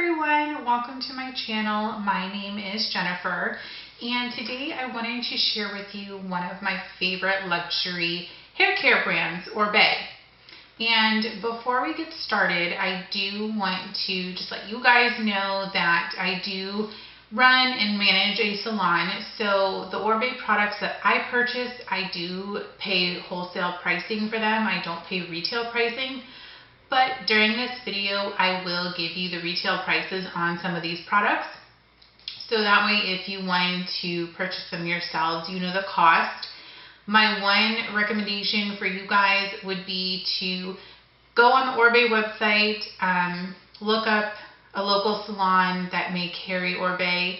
everyone, welcome to my channel. My name is Jenifer, and today I wanted to share with you one of my favorite luxury hair care brands, Oribe. And before we get started, I do want to just let you guys know that I do run and manage a salon. So the Oribe products that I purchase, I do pay wholesale pricing for them. I don't pay retail pricing. But during this video, I will give you the retail prices on some of these products. So that way, if you wanted to purchase them yourselves, you know the cost. My one recommendation for you guys would be to go on the Oribe website, look up a local salon that may carry Oribe,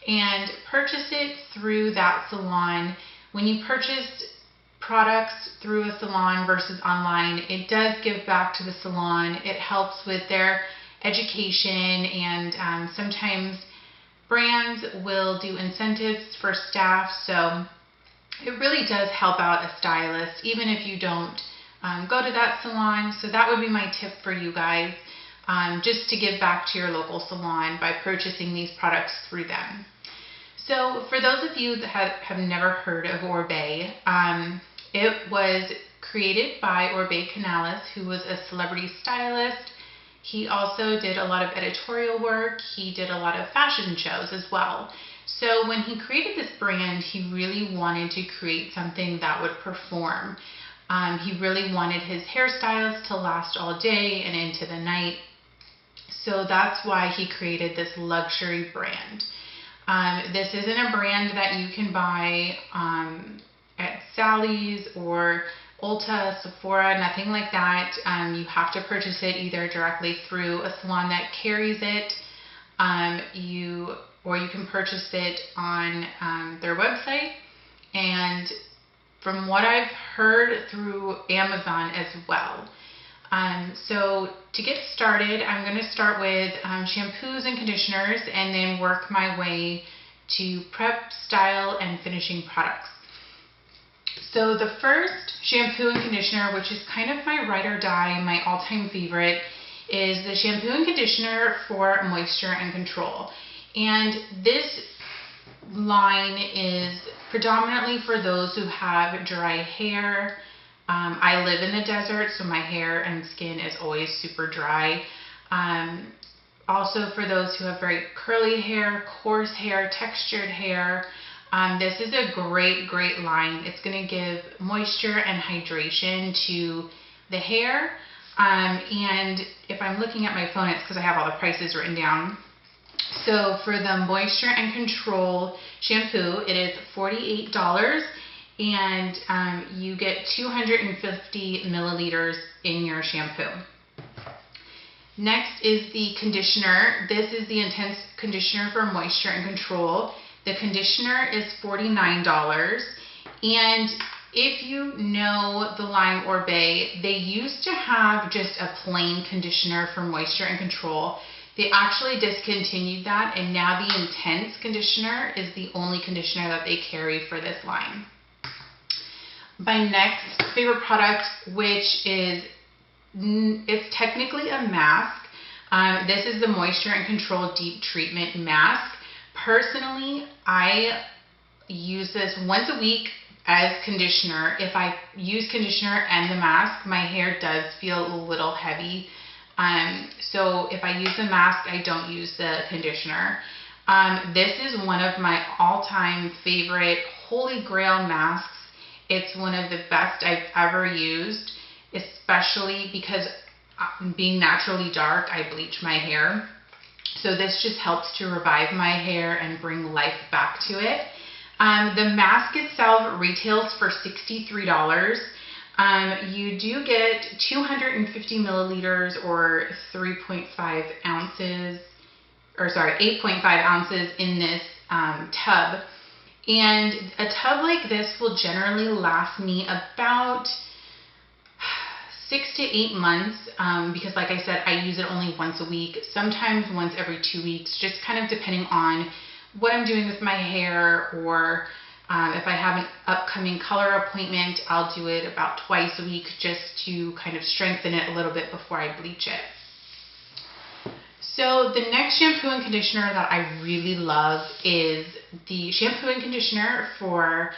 and purchase it through that salon. When you purchase products through a salon versus online, it does give back to the salon. It helps with their education, and sometimes brands will do incentives for staff, so it really does help out a stylist even if you don't go to that salon. So that would be my tip for you guys, just to give back to your local salon by purchasing these products through them. So for those of you that have never heard of Oribe, it was created by Oribe Canales, who was a celebrity stylist. He also did a lot of editorial work. He did a lot of fashion shows as well. So when he created this brand, he really wanted to create something that would perform. He really wanted his hairstyles to last all day and into the night. So that's why he created this luxury brand. This isn't a brand that you can buy at Sally's or Ulta, Sephora, nothing like that. You have to purchase it either directly through a salon that carries it, or you can purchase it on their website, and from what I've heard, through Amazon as well. So to get started, I'm going to start with shampoos and conditioners and then work my way to prep, style, and finishing products. So the first shampoo and conditioner, which is kind of my ride or die, my all-time favorite, is the shampoo and conditioner for moisture and control. And this line is predominantly for those who have dry hair. I live in the desert, so my hair and skin is always super dry. Also for those who have very curly hair, coarse hair, textured hair, this is a great line. It's going to give moisture and hydration to the hair. And if I'm looking at my phone, it's because I have all the prices written down. So for the moisture and control shampoo, it is $48, and you get 250 milliliters in your shampoo. Next is the conditioner. This is the intense conditioner for moisture and control. The conditioner is $49, and if you know the line Oribe, they used to have just a plain conditioner for moisture and control. They actually discontinued that, and now the intense conditioner is the only conditioner that they carry for this line. My next favorite product, which is, it's technically a mask. This is the Moisture and Control Deep Treatment Mask. Personally, I use this once a week as conditioner. If I use conditioner and the mask, my hair does feel a little heavy. So if I use the mask, I don't use the conditioner. This is one of my all-time favorite holy grail masks. It's one of the best I've ever used, especially because being naturally dark, I bleach my hair. So this just helps to revive my hair and bring life back to it. The mask itself retails for $63. You do get 250 milliliters or 3.5 ounces, or sorry, 8.5 ounces in this tub. And a tub like this will generally last me about 6 to 8 months, because like I said, I use it only once a week, sometimes once every 2 weeks, just kind of depending on what I'm doing with my hair, or if I have an upcoming color appointment, I'll do it about twice a week just to kind of strengthen it a little bit before I bleach it. So the next shampoo and conditioner that I really love is the shampoo and conditioner for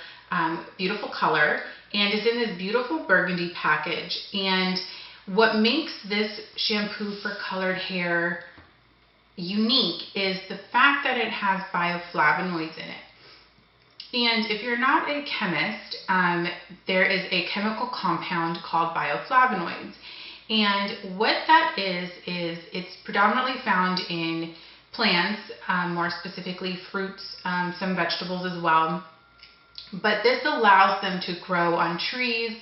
Beautiful Color, and it's in this beautiful burgundy package. And what makes this shampoo for colored hair unique is the fact that it has bioflavonoids in it. And if you're not a chemist, there is a chemical compound called bioflavonoids. And what that is it's predominantly found in plants, more specifically fruits, some vegetables as well. But this allows them to grow on trees,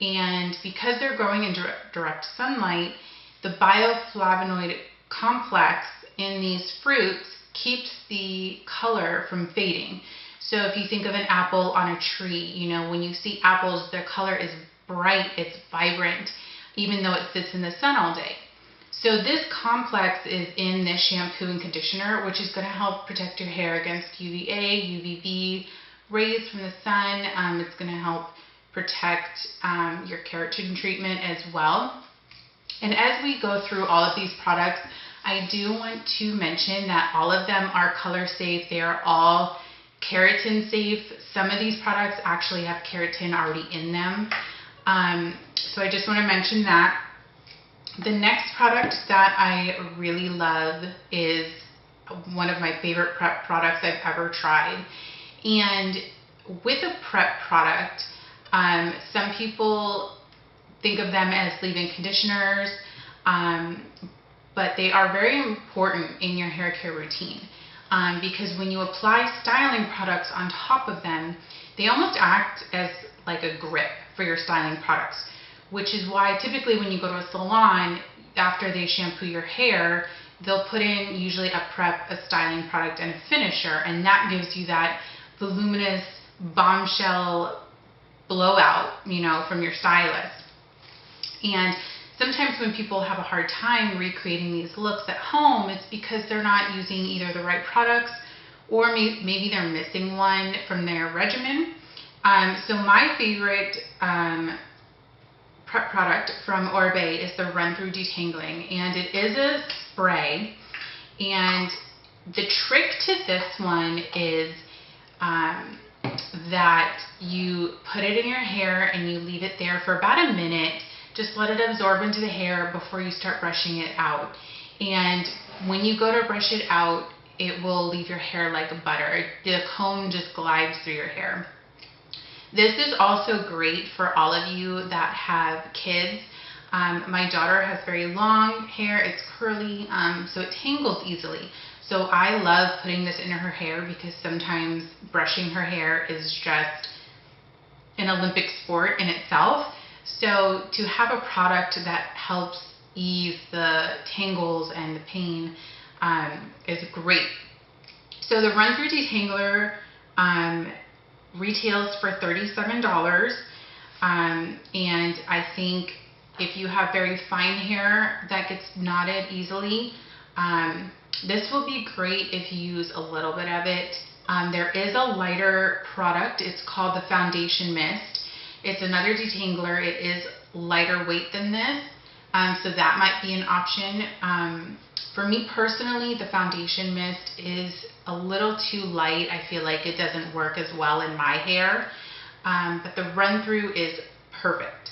and because they're growing in direct sunlight, the bioflavonoid complex in these fruits keeps the color from fading. So if you think of an apple on a tree, you know, when you see apples, their color is bright, it's vibrant, even though it sits in the sun all day. So this complex is in this shampoo and conditioner, which is going to help protect your hair against UVA, UVB rays from the sun. It's going to help protect your keratin treatment as well. And as we go through all of these products, I do want to mention that all of them are color safe. They are all keratin safe. Some of these products actually have keratin already in them. So I just want to mention that. The next product that I really love is one of my favorite prep products I've ever tried. And with a prep product, some people think of them as leave-in conditioners, but they are very important in your hair care routine. Because when you apply styling products on top of them, they almost act as like a grip for your styling products, which is why typically when you go to a salon, after they shampoo your hair, they'll put in usually a prep, a styling product, and a finisher, and that gives you that voluminous bombshell blowout, you know, from your stylist. And sometimes when people have a hard time recreating these looks at home, it's because they're not using either the right products or maybe they're missing one from their regimen. So my favorite prep product from Oribe is the Run-Through Detangling, and it is a spray. And the trick to this one is that you put it in your hair and you leave it there for about a minute. Just let it absorb into the hair before you start brushing it out. And when you go to brush it out, it will leave your hair like butter. The comb just glides through your hair. This is also great for all of you that have kids. My daughter has very long hair, it's curly, so it tangles easily. So I love putting this in her hair because sometimes brushing her hair is just an Olympic sport in itself. So to have a product that helps ease the tangles and the pain is great. So the Run-Through Detangler retails for $37, and I think if you have very fine hair that gets knotted easily, this will be great if you use a little bit of it. There is a lighter product. It's called the Foundation Mist. It's another detangler. It is lighter weight than this, so that might be an option. For me personally, the Foundation Mist is a little too light. I feel like it doesn't work as well in my hair, but the Run-Through is perfect.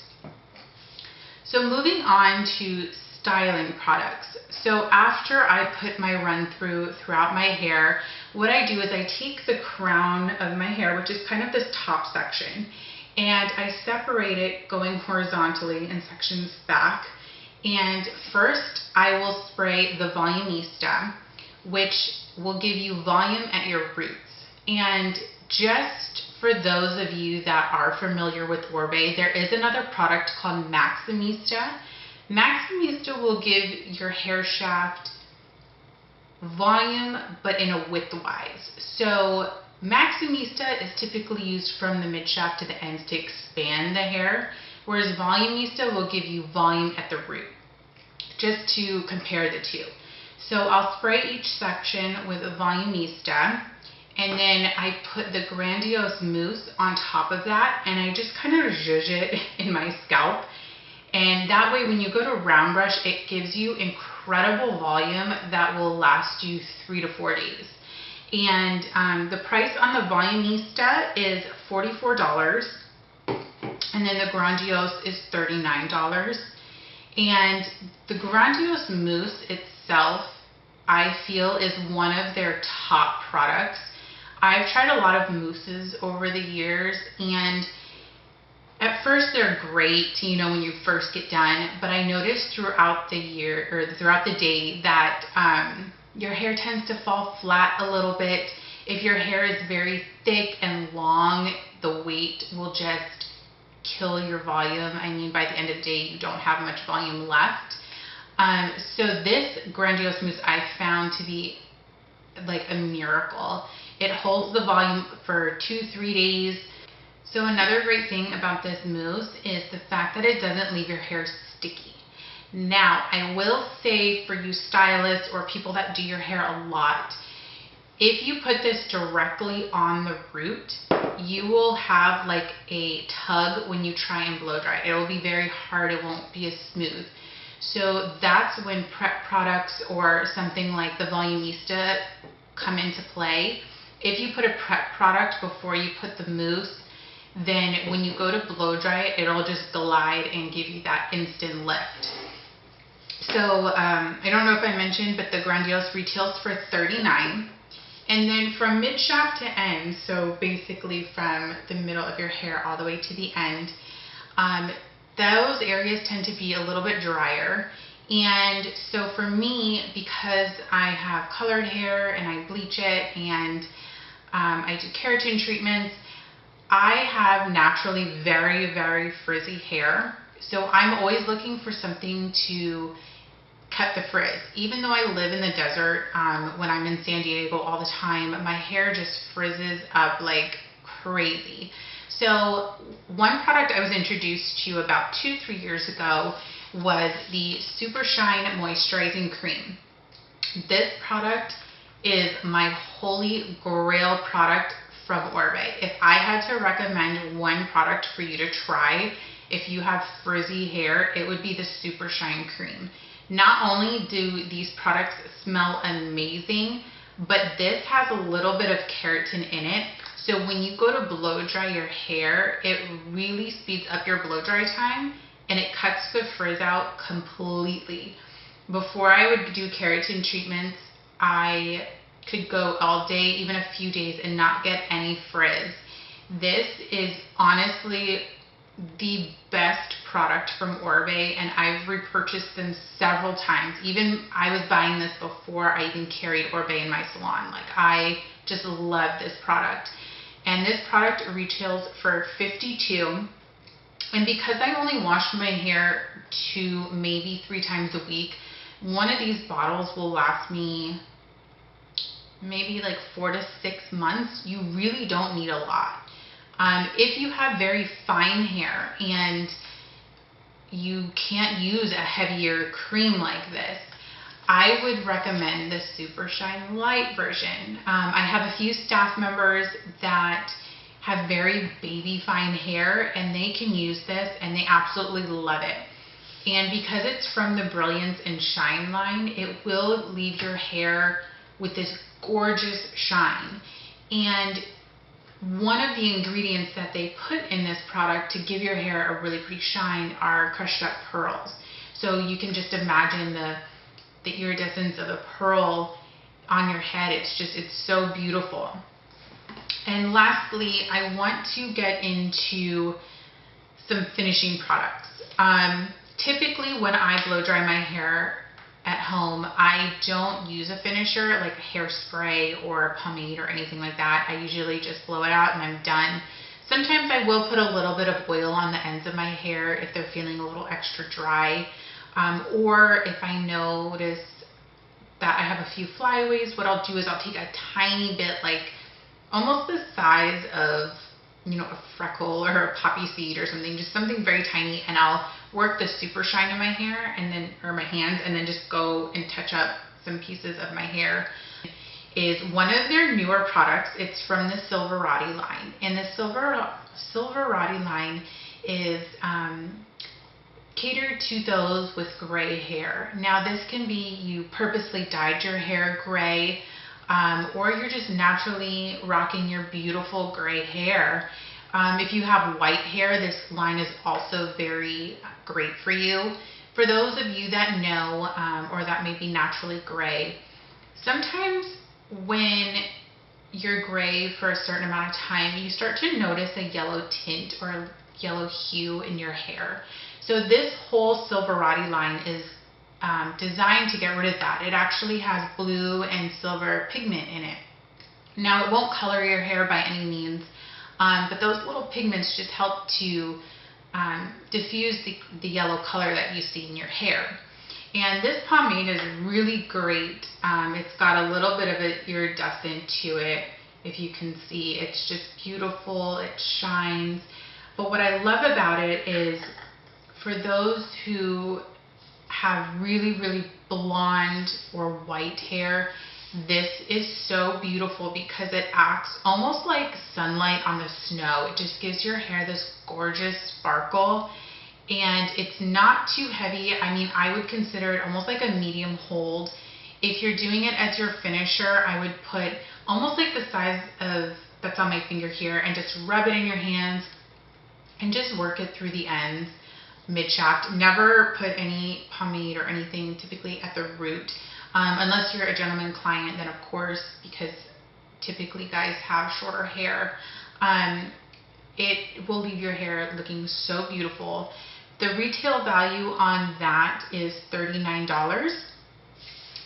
So moving on to styling products. So after I put my Run-Through throughout my hair, what I do is I take the crown of my hair, which is kind of this top section, and I separate it going horizontally in sections back. And first I will spray the Volumista, which will give you volume at your roots. And just for those of you that are familiar with Oribe, there is another product called Maximista. Maximista will give your hair shaft volume, but in a widthwise. So Maximista is typically used from the mid shaft to the ends to expand the hair, whereas Volumista will give you volume at the root, just to compare the two. So I'll spray each section with a Volumista, and then I put the Grandiose Mousse on top of that, and I just kind of zhuzh it in my scalp. And that way when you go to round brush, it gives you incredible incredible volume that will last you 3 to 4 days. And the price on the Volumista is $44, and then the Grandiose is $39. And the Grandiose mousse itself, I feel, is one of their top products. I've tried a lot of mousses over the years, and at first they're great, you know, when you first get done, but I noticed throughout the year or throughout the day that your hair tends to fall flat a little bit. If your hair is very thick and long, the weight will just kill your volume. I mean, by the end of the day, you don't have much volume left. So this Grandiose mousse I found to be like a miracle. It holds the volume for 2-3 days. So another great thing about this mousse is the fact that it doesn't leave your hair sticky. Now, I will say for you stylists or people that do your hair a lot, if you put this directly on the root, you will have like a tug when you try and blow dry. It will be very hard. It won't be as smooth. So that's when prep products or something like the Volumista come into play. If you put a prep product before you put the mousse, then when you go to blow dry it, it'll just glide and give you that instant lift. So I don't know if I mentioned, but the Grandiose retails for $39. And then from mid shaft to end, so basically from the middle of your hair all the way to the end, those areas tend to be a little bit drier. And so for me, because I have colored hair and I bleach it and I do keratin treatments, I have naturally very, very frizzy hair. So I'm always looking for something to cut the frizz. Even though I live in the desert, when I'm in San Diego all the time, my hair just frizzes up like crazy. So one product I was introduced to about 2-3 years ago was the Super Shine Moisturizing Cream. This product is my holy grail product from Oribe. If I had to recommend one product for you to try if you have frizzy hair, it would be the Super Shine Cream. Not only do these products smell amazing, but this has a little bit of keratin in it. So when you go to blow dry your hair, it really speeds up your blow dry time and it cuts the frizz out completely. Before I would do keratin treatments, I could go all day, even a few days, and not get any frizz. This is honestly the best product from Oribe, and I've repurchased them several times. Even I was buying this before I even carried Oribe in my salon. Like, I just love this product. And this product retails for $52. And because I only wash my hair 2, maybe 3 times a week, one of these bottles will last me maybe like 4 to 6 months. You really don't need a lot. If you have very fine hair and you can't use a heavier cream like this, I would recommend the Super Shine Light version. I have a few staff members that have very baby fine hair and they can use this and they absolutely love it. And because it's from the Brilliance and Shine line, it will leave your hair with this gorgeous shine. And one of the ingredients that they put in this product to give your hair a really pretty shine are crushed up pearls. So you can just imagine the iridescence of a pearl on your head. It's so beautiful. And lastly, I want to get into some finishing products. Typically when I blow dry my hair at home, I don't use a finisher like a hairspray or a pomade or anything like that. I usually just blow it out and I'm done. Sometimes I will put a little bit of oil on the ends of my hair if they're feeling a little extra dry. Or if I notice that I have a few flyaways, what I'll do is I'll take a tiny bit, like almost the size of, you know, a freckle or a poppy seed or something, just something very tiny, and I'll work the Super Shine in my hair and then, or my hands, and then just go and touch up some pieces of my hair. Is one of their newer products. It's from the Silverati line, and the Silverati line is catered to those with gray hair. Now this can be you purposely dyed your hair gray, or you're just naturally rocking your beautiful gray hair. If you have white hair, this line is also very great for you. For those of you that know, or that may be naturally gray, sometimes when you're gray for a certain amount of time, you start to notice a yellow tint or a yellow hue in your hair. So this whole Silverati line is designed to get rid of that. It actually has blue and silver pigment in it. Now it won't color your hair by any means, but those little pigments just help to diffuse the yellow color that you see in your hair. And this pomade is really great. It's got a little bit of an iridescent to it. If you can see, it's just beautiful. It shines. But what I love about it is for those who have really, really blonde or white hair, this is so beautiful because it acts almost like sunlight on the snow. It just gives your hair this gorgeous sparkle, and it's not too heavy. I mean, I would consider it almost like a medium hold. If you're doing it as your finisher, I would put almost like the size of that's on my finger here and just rub it in your hands and just work it through the ends, mid-shaft. Never put any pomade or anything typically at the root. Unless you're a gentleman client, then of course, because typically guys have shorter hair, it will leave your hair looking so beautiful. The retail value on that is $39,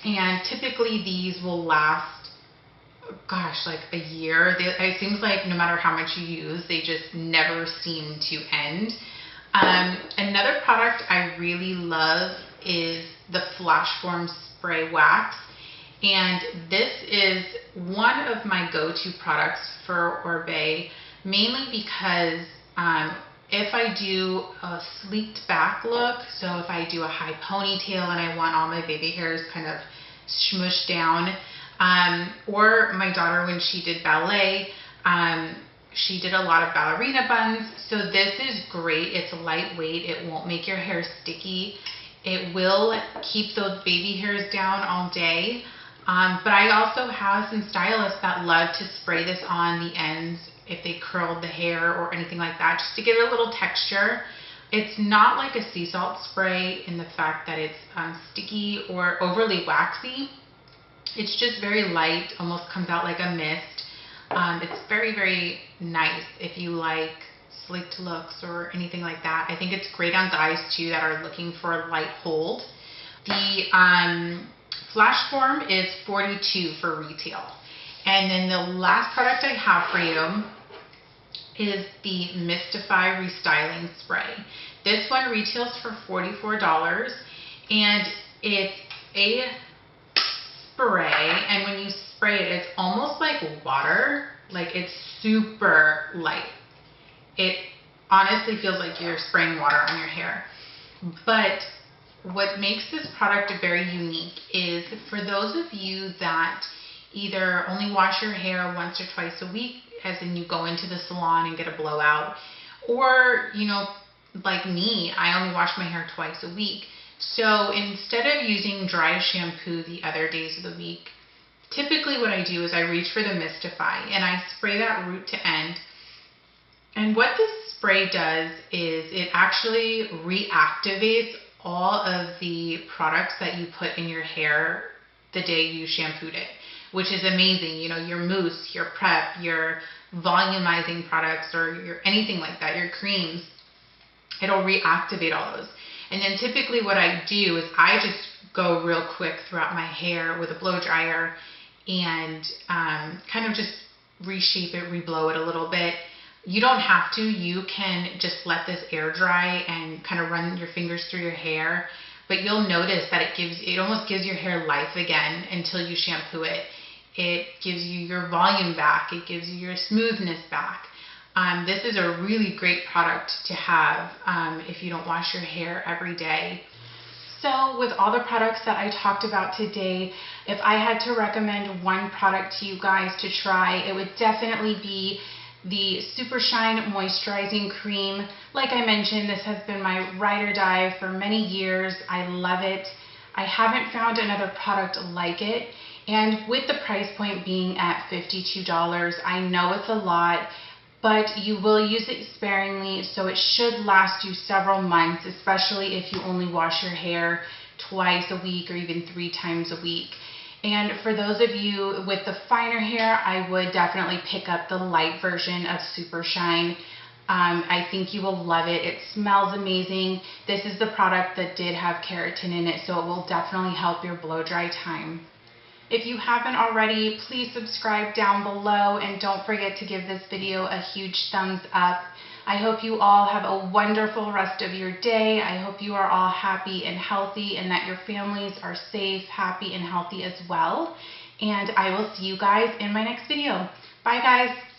and typically these will last, gosh, like a year. It seems like no matter how much you use, they just never seem to end. Another product I really love is the Flash Form Spray Wax, and this is one of my go-to products for Oribe, mainly because if I do a sleeked back look, so if I do a high ponytail and I want all my baby hairs kind of smooshed down, or my daughter when she did ballet, she did a lot of ballerina buns, so this is great. It's lightweight, it won't make your hair sticky. It will keep those baby hairs down all day. But I also have some stylists that love to spray this on the ends if they curled the hair or anything like that, just to give it a little texture. It's not like a sea salt spray in the fact that it's sticky or overly waxy. It's just very light, almost comes out like a mist. It's very, very nice if you like sleeked looks or anything like that. I think it's great on guys too that are looking for a light hold. The Flash Form is $42 for retail. And then the last product I have for you is the Mystify Restyling Spray. This one retails for $44, and it's a spray, and when you spray it, it's almost like water. Like, it's super light. It honestly feels like you're spraying water on your hair. But what makes this product very unique is for those of you that either only wash your hair once or twice a week, as in you go into the salon and get a blowout, or, you know, like me, I only wash my hair twice a week. So instead of using dry shampoo the other days of the week, typically what I do is I reach for the Mystify and I spray that root to end. And what this spray does is it actually reactivates all of the products that you put in your hair the day you shampooed it, which is amazing. You know, your mousse, your prep, your volumizing products, or your anything like that, your creams, it'll reactivate all those. And then typically what I do is I just go real quick throughout my hair with a blow dryer and kind of just reshape it, reblow it a little bit. You don't have to. You can just let this air dry and kind of run your fingers through your hair, but you'll notice that it almost gives your hair life again until you shampoo it. It gives you your volume back. It gives you your smoothness back. This is a really great product to have if you don't wash your hair every day. So with all the products that I talked about today, if I had to recommend one product to you guys to try, it would definitely be the Super Shine Moisturizing Cream. Like I mentioned, this has been my ride or die for many years. I love it. I haven't found another product like it. And with the price point being at $52, I know it's a lot, but you will use it sparingly, so it should last you several months, especially if you only wash your hair twice a week or even 3 times a week. And for those of you with the finer hair, I would definitely pick up the light version of Super Shine. I think you will love it. It smells amazing. This is the product that did have keratin in it, so it will definitely help your blow dry time. If you haven't already, please subscribe down below and don't forget to give this video a huge thumbs up. I hope you all have a wonderful rest of your day. I hope you are all happy and healthy and that your families are safe, happy, and healthy as well. And I will see you guys in my next video. Bye guys.